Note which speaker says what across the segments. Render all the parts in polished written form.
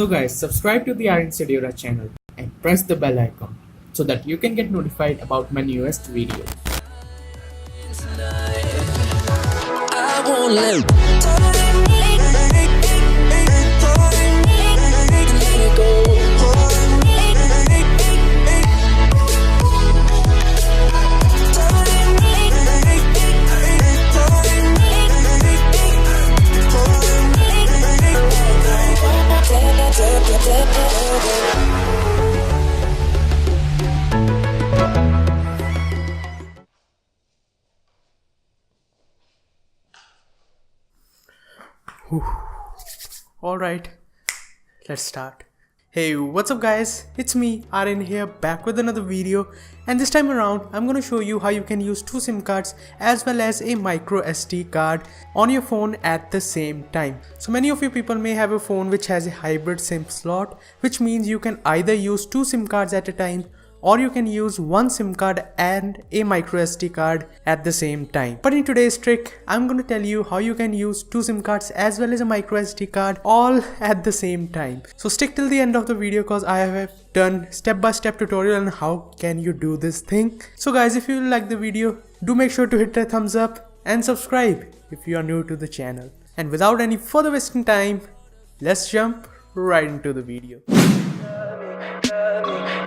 Speaker 1: So guys, subscribe to the Aryan Sadyora channel and press the bell icon so that you can get notified about my newest video.
Speaker 2: I won't let
Speaker 1: Alright, let's start. Hey, what's up guys? It's me, Aryan here, back with another video, and this time around I'm gonna show you how you can use two SIM cards as well as a micro SD card on your phone at the same time. So many of you people may have a phone which has a hybrid SIM slot, which means you can either use two SIM cards at a time or you can use one SIM card and a micro SD card at the same time. But in today's trick, I'm going to tell you how you can use two SIM cards as well as a micro SD card all at the same time. So stick till the end of the video because I have done step-by-step tutorial on how can you do this thing. So guys, if you like the video, do make sure to hit that thumbs up and subscribe if you are new to the channel. And without any further wasting time, let's jump right into the video.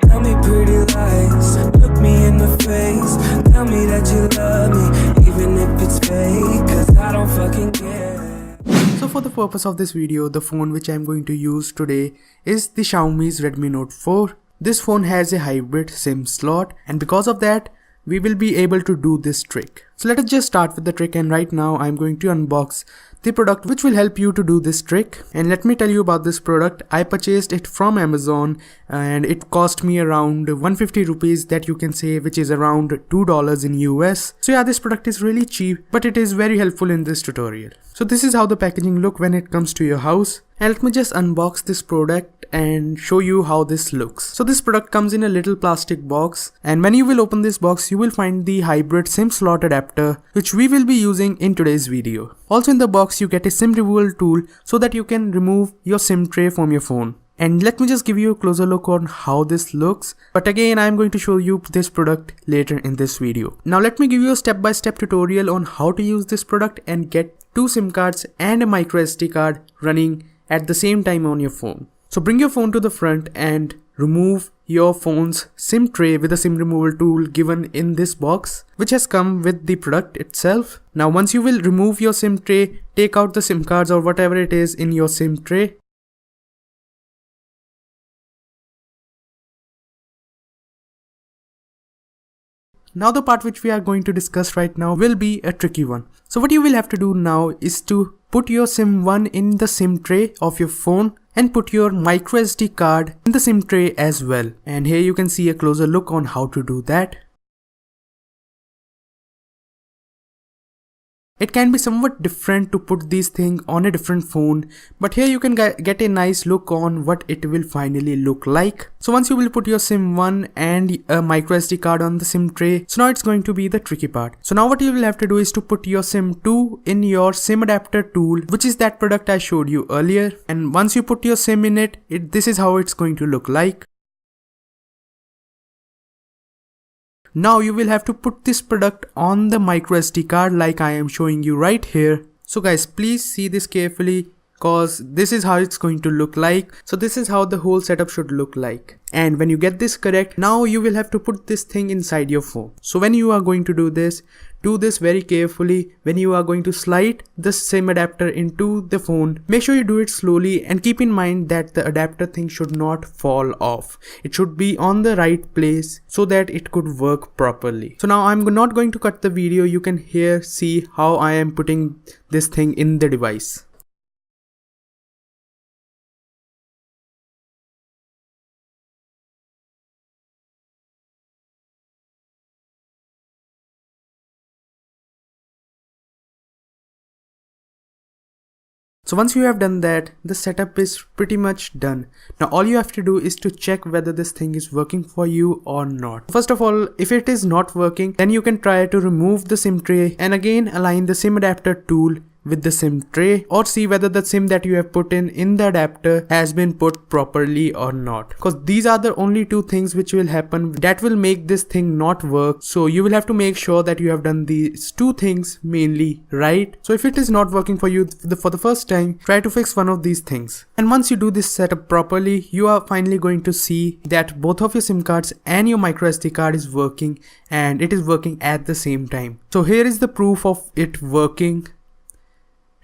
Speaker 2: Tell me pretty lies, look me in the face. Tell me that you love me, even if it's fake, cause I don't fucking care.
Speaker 1: So for the purpose of this video, the phone which I am going to use today is the Xiaomi's Redmi Note 4. This phone has a hybrid SIM slot, and because of that, we will be able to do this trick. So let us just start with the trick, and right now I'm going to unbox the product which will help you to do this trick. And let me tell you about this product. I purchased it from Amazon and it cost me around 150 rupees, that you can say, which is around $2 in US. So yeah, this product is really cheap, but it is very helpful in this tutorial. So this is how the packaging look when it comes to your house. And let me just unbox this product and show you how this looks. So this product comes in a little plastic box, and when you will open this box, you will find the hybrid SIM slot adapter which we will be using in today's video. Also in the box you get a SIM removal tool so that you can remove your SIM tray from your phone. And let me just give you a closer look on how this looks, but again I am going to show you this product later in this video. Now let me give you a step-by-step tutorial on how to use this product and get two SIM cards and a micro SD card running at the same time on your phone. So bring your phone to the front and remove your phone's SIM tray with a SIM removal tool given in this box, which has come with the product itself. Now once you will remove your SIM tray, take out the SIM cards or whatever it is in your SIM tray. Now the part which we are going to discuss right now will be a tricky one. So what you will have to do now is to put your SIM1 in the SIM tray of your phone and put your micro SD card in the SIM tray as well. And here you can see a closer look on how to do that. It can be somewhat different to put these things on a different phone, but here you can get a nice look on what it will finally look like. So once you will put your SIM1 and a micro SD card on the SIM tray, so now it's going to be the tricky part. So now what you will have to do is to put your SIM2 in your SIM adapter tool, which is that product I showed you earlier. And once you put your SIM in it, this is how it's going to look like. Now you will have to put this product on the micro SD card like I am showing you right here. So guys, please see this carefully because this is how it's going to look like. So this is how the whole setup should look like. And when you get this correct, now you will have to put this thing inside your phone. So when you are going to do this very carefully. When you are going to slide the SIM adapter into the phone, make sure you do it slowly and keep in mind that the adapter thing should not fall off. It should be on the right place so that it could work properly. So now I'm not going to cut the video. You can here see how I am putting this thing in the device. So once you have done that, the setup is pretty much done. Now all you have to do is to check whether this thing is working for you or not. First of all, if it is not working, then you can try to remove the SIM tray and again align the SIM adapter tool with the SIM tray or see whether the SIM that you have put in the adapter has been put properly or not, because these are the only two things which will happen that will make this thing not work. So you will have to make sure that you have done these two things mainly right. So if it is not working for you for the first time, try to fix one of these things, and once you do this setup properly, you are finally going to see that both of your SIM cards and your micro SD card is working, and it is working at the same time. So here is the proof of it working,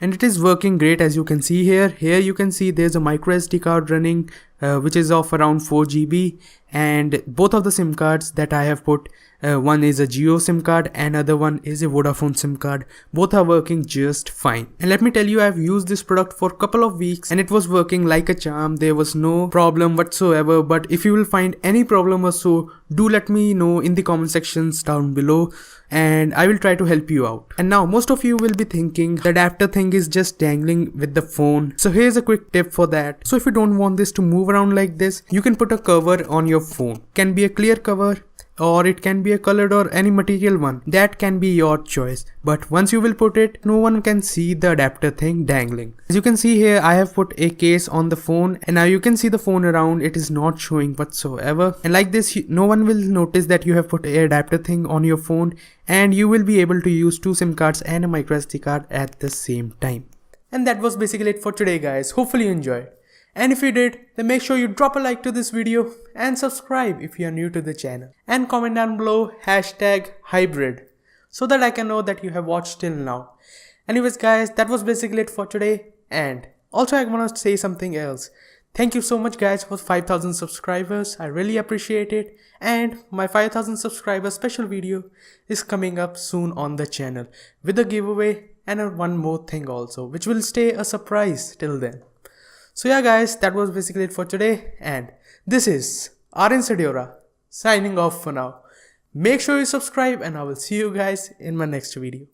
Speaker 1: and it is working great. As you can see here you can see there's a micro SD card running which is of around 4 GB, and both of the SIM cards that I have put, one is a Jio SIM card and other one is a Vodafone SIM card. Both are working just fine, and let me tell you, I have used this product for a couple of weeks and it was working like a charm. There was no problem whatsoever. But if you will find any problem or so, do let me know in the comment sections down below and I will try to help you out. And now most of you will be thinking the adapter thing is just dangling with the phone. So here's a quick tip for that. So if you don't want this to move around like this, you can put a cover on your phone. Can be a clear cover or it can be a colored or any material one. That can be your choice. But once you will put it, no one can see the adapter thing dangling. As you can see here, I have put a case on the phone and now you can see the phone around. It is not showing whatsoever. And like this, no one will notice that you have put a adapter thing on your phone, and you will be able to use two SIM cards and a micro SD card at the same time. And that was basically it for today, guys. Hopefully you enjoyed. And if you did, then make sure you drop a like to this video and subscribe if you are new to the channel. And comment down below #hybrid so that I can know that you have watched till now. Anyways guys, that was basically it for today. And also I want to say something else. Thank you so much guys for 5,000 subscribers. I really appreciate it. And my 5,000 subscribers special video is coming up soon on the channel with a giveaway and one more thing also, which will stay a surprise till then. So yeah guys, that was basically it for today, and this is Aryan Sadyora signing off for now. Make sure you subscribe and I will see you guys in my next video.